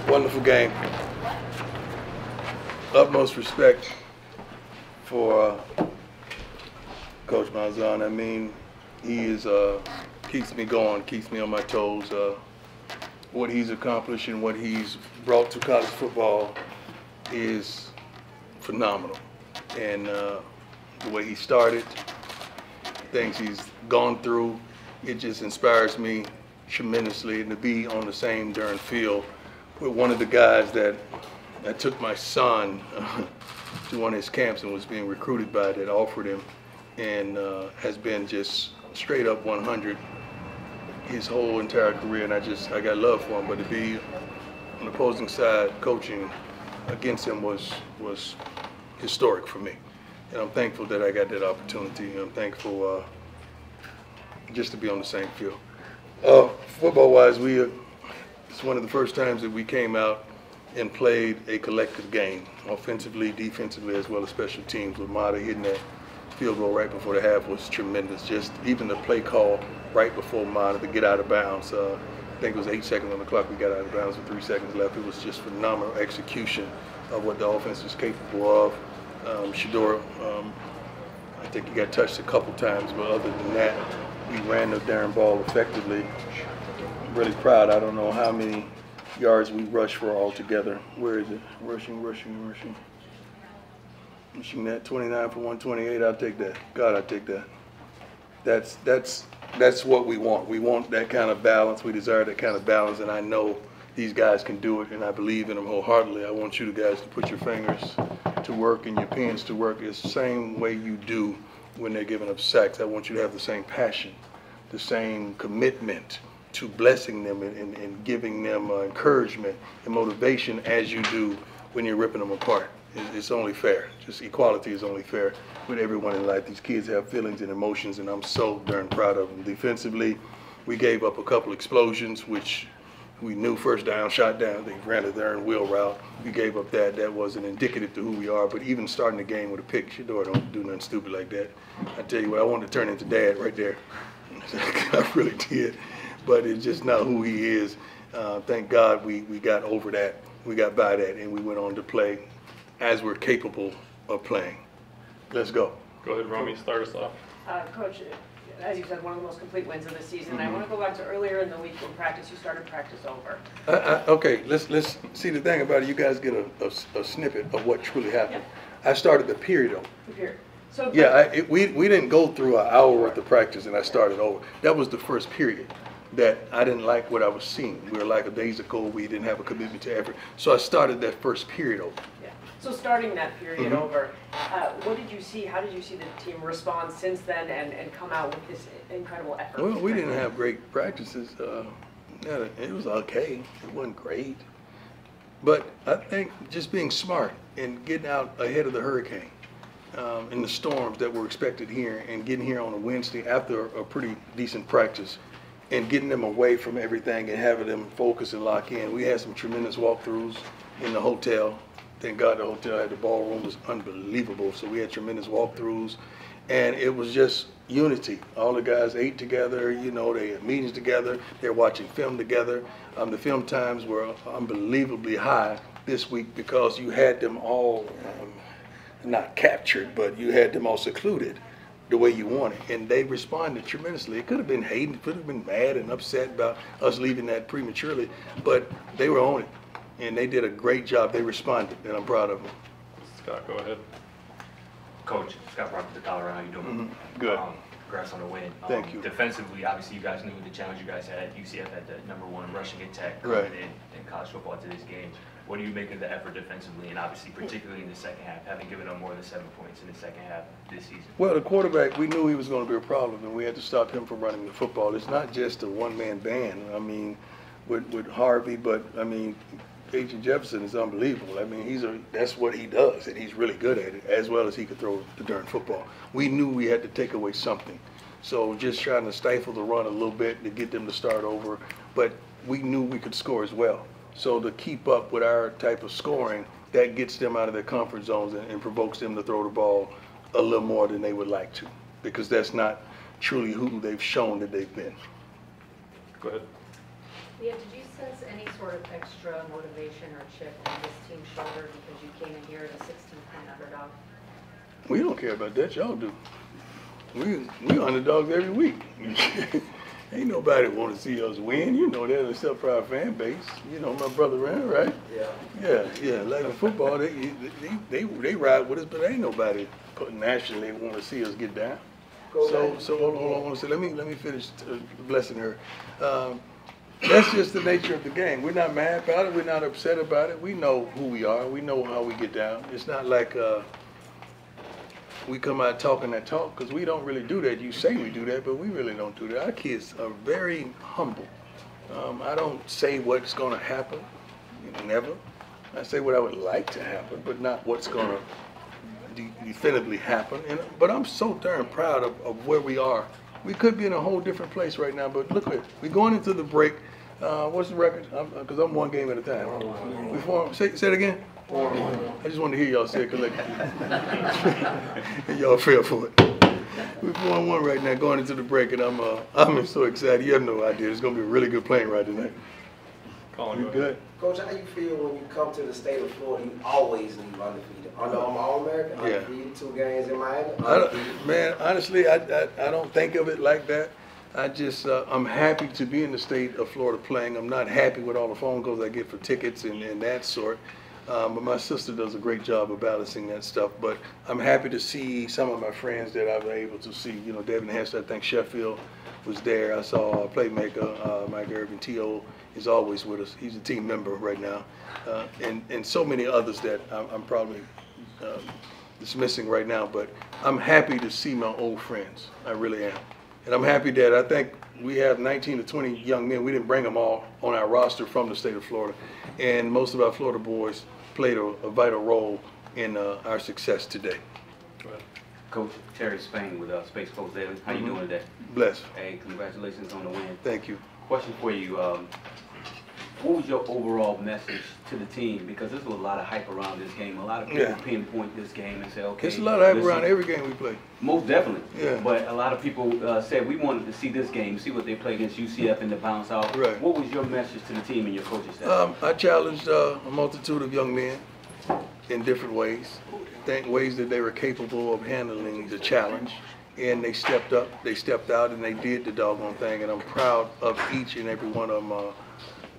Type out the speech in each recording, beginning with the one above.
Wonderful game. Utmost respect for Coach Malzahn. I mean, he is keeps me going, keeps me on my toes. What he's accomplished and what he's brought to college football is phenomenal. And the way he started, things he's gone through, it just inspires me tremendously. And to be on the same darn field with one of the guys that took my son to one of his camps and was being recruited by, that offered him, and has been just straight up 100 his whole entire career. And I got love for him, but to be on the opposing side coaching against him was historic for me. And I'm thankful that I got that opportunity. I'm thankful just to be on the same field. Football-wise, it's one of the first times that we came out and played a collective game, offensively, defensively, as well as special teams. With Mata hitting that field goal right before the half was tremendous. Just even the play call right before Mata to get out of bounds. I think it was 8 seconds on the clock. We got out of bounds with 3 seconds left. It was just phenomenal execution of what the offense is capable of. Shador, I think he got touched a couple times, but other than that, he ran the darn ball effectively. I'm really proud. I don't know how many yards we rushed for altogether. Where is it? Rushing that 29 for 128. I'll take that. God, I'll take that. That's what we want. We want that kind of balance. We desire that kind of balance, and I know these guys can do it, and I believe in them wholeheartedly. I want you guys to put your fingers to work and your pens to work. It's the same way you do when they're giving up sacks. I want you to have the same passion, the same commitment to blessing them and giving them encouragement and motivation as you do when you're ripping them apart. It's only fair. Just equality is only fair with everyone in life. These kids have feelings and emotions, and I'm so darn proud of them. Defensively, we gave up a couple explosions, which we knew first down, shot down. They ran a darn wheel route. We gave up that. That wasn't indicative to who we are. But even starting the game with a pick, Shador don't do nothing stupid like that. I tell you what, I wanted to turn into Dad right there. I really did. But it's just not who he is. Thank God we got over that. We got by that, and we went on to play as we're capable of playing. Let's go. Go ahead, Romy, start us off. Coach, as you said, one of the most complete wins of the season. I want to go back to earlier in the week in practice. You started practice over. Okay, let's see the thing about it. You guys get a snippet of what truly happened. Yeah. I started the period over. The period. So yeah, we didn't go through an hour worth of practice and I started over. That was the first period that I didn't like what I was seeing. We were like a days ago. We didn't have a commitment to effort. So I started that first period over. Yeah. So starting that period over, what did you see? How did you see the team respond since then and come out with this incredible effort? Well, we didn't have great practices. Yeah, it was okay. It wasn't great. But I think just being smart and getting out ahead of the hurricane and the storms that were expected here, and getting here on a Wednesday after a pretty decent practice and getting them away from everything and having them focus and lock in. We had some tremendous walkthroughs in the hotel. Thank God the hotel had the ballroom was unbelievable. So we had tremendous walkthroughs, and it was just unity. All the guys ate together, you know, they had meetings together, they're watching film together. The film times were unbelievably high this week because you had them all not captured, but you had them all secluded the way you wanted, and they responded tremendously. It could have been hating, could have been mad and upset about us leaving that prematurely, but they were on it, and they did a great job. They responded, and I'm proud of them. Scott, go ahead. Coach, Scott Brown from Colorado, how you doing? Good. Congrats on the win. Thank you. Defensively, obviously, you guys knew the challenge you guys had. UCF had the #1 rushing attack Right. coming in college football to this game. What do you make of the effort defensively, and obviously particularly in the second half, having given up more than 7 points in the second half this season? Well, the quarterback, we knew he was going to be a problem, and we had to stop him from running the football. It's not just a one-man band. I mean, with Harvey, but I mean, A.J. Jefferson is unbelievable. I mean, that's what he does, and he's really good at it, as well as he could throw the darn football. We knew we had to take away something. So just trying to stifle the run a little bit to get them to start over, but we knew we could score as well. So to keep up with our type of scoring, that gets them out of their comfort zones and provokes them to throw the ball a little more than they would like to, because that's not truly who they've shown that they've been. Go ahead. Yeah, did you sense any sort of extra motivation or chip on this team's shoulder because you came in here as a 16-point underdog? We don't care about that. Y'all do. We underdogs every week. Ain't nobody want to see us win. You know that except for our fan base. You know my brother Rand, right? Yeah. Like in football, they ride with us, but ain't nobody nationally want to see us get down. So hold on. I want to say, let me finish blessing her. That's just the nature of the game. We're not mad about it. We're not upset about it. We know who we are. We know how we get down. It's not like we come out talking that talk, because we don't really do that. You say we do that, but we really don't do that. Our kids are very humble. I don't say what's going to happen. Never. I say what I would like to happen, but not what's going to definitively happen. But I'm so darn proud of where we are. We could be in a whole different place right now, but look at it. We're going into the break. What's the record? Because I'm one game at a time. Say it again. 4-1. I just wanted to hear y'all say it collectively. And y'all feel for it. We're 4-1 right now, going into the break, and I'm so excited. You have no idea. It's going to be a really good plane ride tonight. Colin, You good? Coach, how you feel when you come to the state of Florida? You always leave undefeated. I know I'm All-American, undefeated, 2 games in Miami. Man, honestly, I don't think of it like that. I just, I'm happy to be in the state of Florida playing. I'm not happy with all the phone calls I get for tickets and that sort. But my sister does a great job of balancing that stuff. But I'm happy to see some of my friends that I was able to see. You know, Devin Hester, I think Sheffield was there. I saw a playmaker, Mike Irvin. T.O. is always with us. He's a team member right now. And so many others that I'm probably dismissing right now. But I'm happy to see my old friends. I really am. And I'm happy that I think we have 19 to 20 young men. We didn't bring them all on our roster from the state of Florida. And most of our Florida boys played a vital role in our success today. Coach Terry Spain with Space Coach David. How you doing today? Bless. Hey, congratulations on the win. Thank you. Question for you. What was your overall message to the team? Because there's a lot of hype around this game. A lot of people pinpoint this game and say, okay. There's a lot of hype around every game we play. Most definitely. Yeah. But a lot of people said we wanted to see this game, see what they play against UCF and the bounce out. Right. What was your message to the team and your coaching staff? I challenged a multitude of young men in different ways, ways that they were capable of handling the challenge. And they stepped up, they stepped out, and they did the doggone thing. And I'm proud of each and every one of them.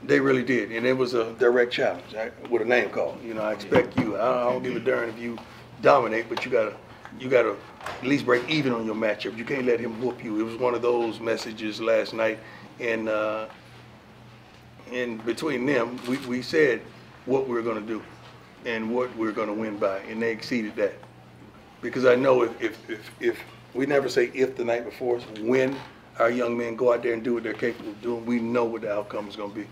They really did, and it was a direct challenge with a name call. You know, I expect you. I don't give a darn if you dominate, but you gotta at least break even on your matchup. You can't let him whoop you. It was one of those messages last night, and between them, we said what we were gonna do and what we were gonna win by, and they exceeded that. Because I know if we never say if the night before, it's when our young men go out there and do what they're capable of doing, we know what the outcome is gonna be.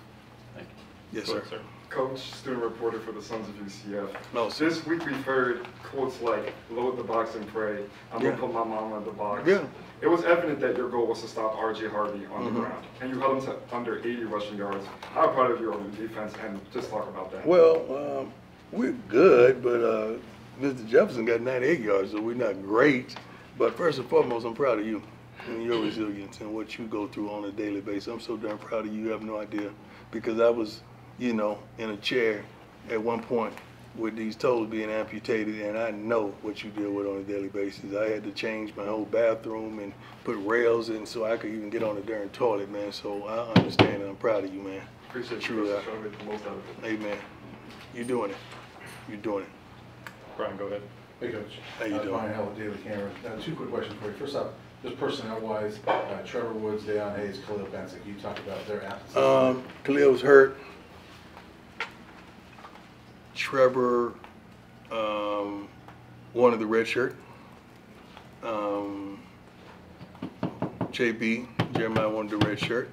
Yes, sir. Coach, student reporter for the Sons of UCF. No, sir. This week we've heard quotes like, load the box and pray. I'm going to put my mama in the box. Yeah. It was evident that your goal was to stop R.J. Harvey on the ground. And you held him to under 80 rushing yards. How proud of you on defense, and just talk about that. Well, we're good, but Mr. Jefferson got 98 yards, so we're not great. But first and foremost, I'm proud of you and your resilience and what you go through on a daily basis. I'm so darn proud of you. You have no idea. Because I was, you know, in a chair at one point with these toes being amputated, and I know what you deal with on a daily basis. I had to change my whole bathroom and put rails in so I could even get on the darn toilet, man. So I understand, and I'm proud of you, man. Appreciate you trying to make the most out of it. Hey, man, you're doing it. You're doing it. Brian, go ahead. Hey, Coach. How you doing? Brian Howell, Daily Camera. 2 quick questions for you. First off, just personnel-wise, Trevor Woods, Deion Hayes, Khalil Benson. Can you talk about their absences? Khalil was hurt. Trevor wanted the red shirt. JB, Jeremiah wanted the red shirt.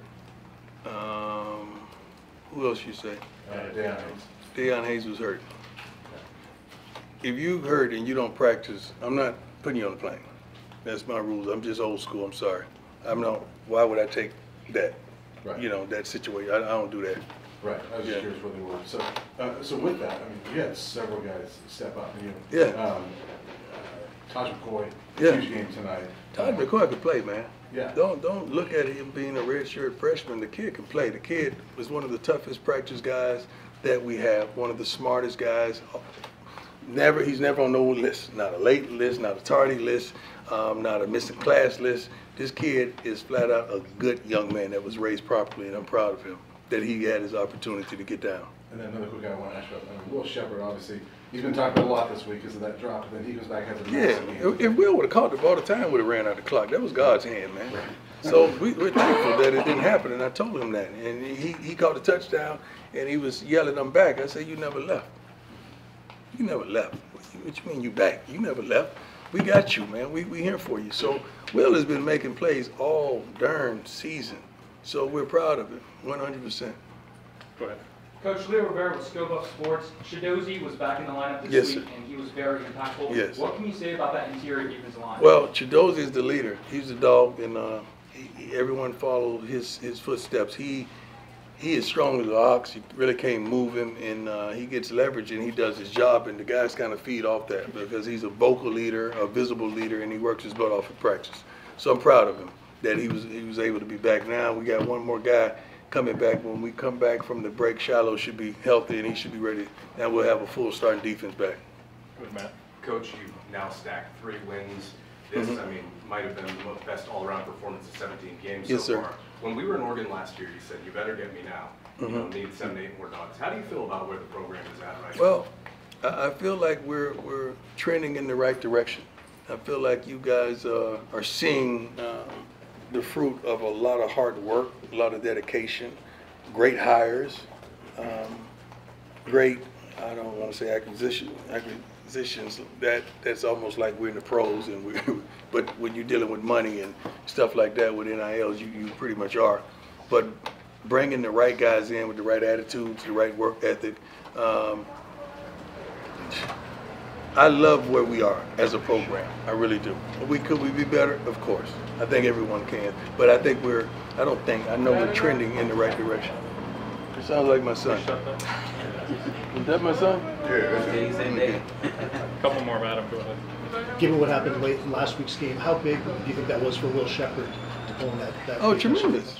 Who else you say? Deion Hayes. Deion Hayes was hurt. If you hurt and you don't practice, I'm not putting you on the plane. That's my rules. I'm just old school. I'm sorry. I'm not. Why would I take that? Right. You know, that situation. I don't do that. Right. I was just curious where they were. So with that, I mean, you had several guys step up. And, you know, Taj McCoy, Yeah. huge game tonight. Todd McCoy could play, man. Yeah. Don't look at him being a redshirt freshman. The kid can play. The kid was one of the toughest practice guys that we have. One of the smartest guys. He's never on no list. Not a late list, not a tardy list, not a missing class list. This kid is flat out a good young man that was raised properly, and I'm proud of him that he had his opportunity to get down. And then another quick guy I want to ask you about, Will Shepherd, obviously, he's been talking about a lot this week because of that drop, and then he goes back and has a massive game. If Will would have caught the ball, the time would have ran out the clock. That was God's hand, man. So we're thankful that it didn't happen, and I told him that. And he caught the touchdown, and he was yelling, "I'm back." I said, "You never left. You never left. What you mean you back? You never left. We got you, man. We here for you." So Will has been making plays all darn season. So we're proud of him, 100%. Go ahead. Coach Leo Rivera with Scope Up Sports. Shadozi was back in the lineup this Yes, week, sir. and he was very impactful. Yes. What can you say about that interior defensive line? Well, Chidozie is the leader. He's the dog, and everyone followed his footsteps. He is strong as an ox. You really can't move him, and he gets leverage, and he does his job, and the guys kind of feed off that because he's a vocal leader, a visible leader, and he works his butt off in practice. So I'm proud of him that he was able to be back. Now we got one more guy coming back. When we come back from the break, Shiloh should be healthy, and he should be ready. Now we'll have a full starting defense back. Good, Matt. Coach, you've now stacked 3 wins. This, I mean, might have been the best all-around performance in 17 games Yes, so sir. far. When we were in Oregon last year, you said, "You better get me now. You don't need 7, 8 more dogs." How do you feel about where the program is at right now? Well, I feel like we're trending in the right direction. I feel like you guys are seeing the fruit of a lot of hard work, a lot of dedication, great hires, great, I don't want to say acquisitions. That's almost like we're in the pros, and but when you're dealing with money and stuff like that with NILs, you pretty much are. But bringing the right guys in with the right attitudes, the right work ethic. I love where we are as a program. I really do. Could we be better? Of course. I think everyone can. But I think I know we're trending in the right direction. It sounds like my son. Shut that. Is that my son? Yeah. Couple more, Madam. Go ahead. Given what happened late in last week's game, how big do you think that was for Will Shepherd to pull that? Oh, tremendous.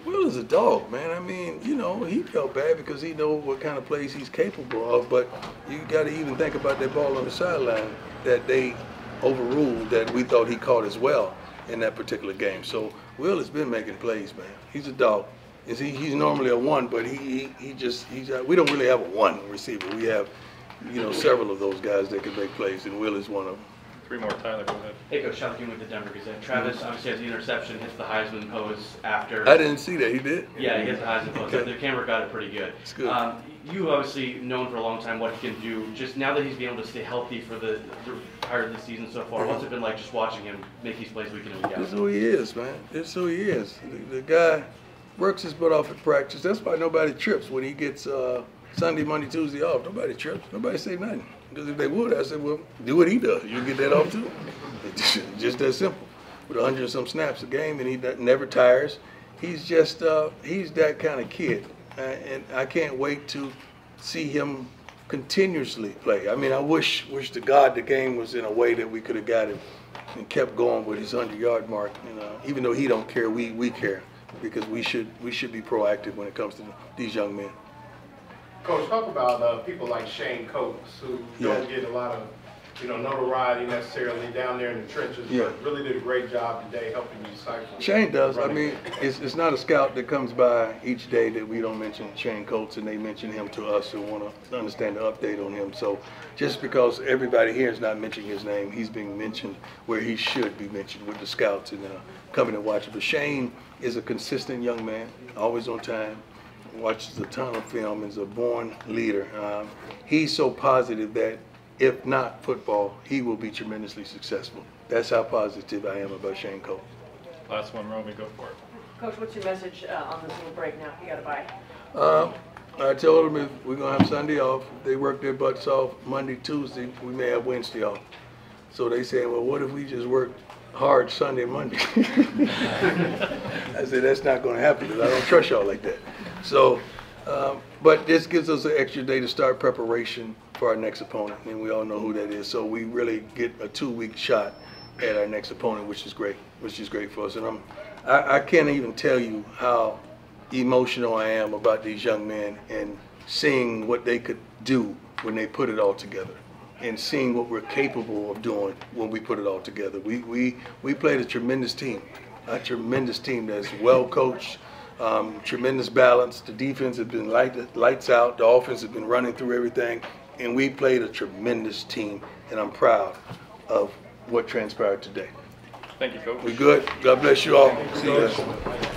Will is a dog, man. I mean, he felt bad because he knows what kind of plays he's capable of, but you got to even think about that ball on the sideline that they overruled that we thought he caught as well in that particular game. So Will has been making plays, man. He's a dog. He's normally a 1, but we don't really have a 1 receiver. We have, several of those guys that can make plays, and Will is one of them. 3 more, Tyler. Go ahead. Hey, Coach, Sean King with the Denver Gazette. Travis obviously has the interception, hits the Heisman pose after. I didn't see that. He did? Yeah, he hits the Heisman pose. Okay. The camera got it pretty good. It's good. You obviously known for a long time what he can do. Just now that he's been able to stay healthy for the entire of the season so far, what's it been like just watching him make these plays week in and week out? This is who he is, man. This is who he is. The guy works his butt off at practice. That's why nobody trips when he gets Sunday, Monday, Tuesday off. Nobody trips. Nobody say nothing. Because if they would, I said, well, do what he does. You get that off too. It's just that simple. With 100 and some snaps a game, and he never tires. He's just, he's that kind of kid. And I can't wait to see him continuously play. I mean, I wish to God the game was in a way that we could have got him and kept going with his 100-yard mark. Even though he don't care, we care. Because we should be proactive when it comes to these young men. Coach, talk about people like Shane Coates who don't get a lot of notoriety necessarily down there in the trenches, but really did a great job today helping you decipher. Shane does. I mean, it's not a scout that comes by each day that we don't mention Shane Coates and they mention him to us and want to understand the update on him. So just because everybody here is not mentioning his name, he's being mentioned where he should be mentioned with the scouts and coming and watching. But Shane is a consistent young man, always on time, watches a ton of film, and is a born leader. He's so positive that if not football, he will be tremendously successful. That's how positive I am about Shane Coates. Last one, Romy, go for it. Coach, what's your message on this little break now? You got to buy. I told them if we're going to have Sunday off, if they work their butts off Monday, Tuesday, we may have Wednesday off. So they said, well, what if we just work hard Sunday, Monday? I said, that's not going to happen because I don't trust y'all like that. So But this gives us an extra day to start preparation for our next opponent, and we all know who that is. So we really get a 2-week shot at our next opponent, which is great for us. And I can't even tell you how emotional I am about these young men and seeing what they could do when they put it all together, and seeing what we're capable of doing when we put it all together. We played a tremendous team that's well coached, tremendous balance. The defense has been lights out. The offense has been running through everything, and we played a tremendous team, and I'm proud of what transpired today. Thank you, Coach. We good? God bless you all. See you guys.